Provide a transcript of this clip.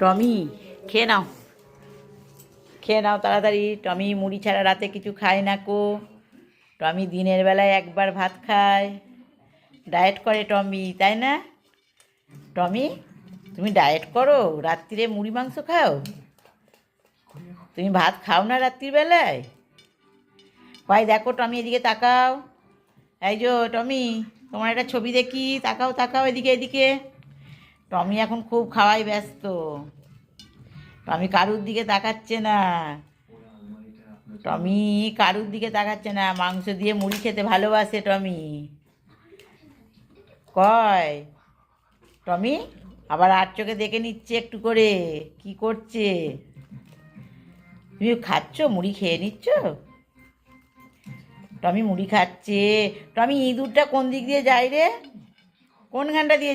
টমি, খেয়ে নাও, খেয়ে নাও তাড়াতাড়ি। টমি মুড়ি ছাড়া রাতে কিছু খায় না কো। টমি দিনের বেলায় একবার ভাত খায়। ডায়েট করে টমি, তাই না? টমি, তুমি ডায়েট করো, রাত্রিরে মুড়ি মাংস খাও? তুমি ভাত খাও না রাত্রির বেলায়? ভাই দেখো টমি, এদিকে তাকাও। এই যো টমি, তোমার একটা ছবি দেখি, তাকাও তাকাও এদিকে এদিকে। টমি এখন খুব খাওয়াই ব্যস্ত। টমি কারুর দিকে তাকাচ্ছে না। টমি কারুর দিকে তাকাচ্ছে না, মাংস দিয়ে মুড়ি খেতে ভালোবাসে টমি। কয় টমি আবার আর চোখে দেখে নিচ্ছে একটু করে, কি করছে? তুমি খাচ্ছ, মুড়ি খেয়ে নিচ্ছ? টমি মুড়ি খাচ্ছে। টমি ইঁদুরটা কোন দিক দিয়ে যায় রে? কোনখানটা দিয়ে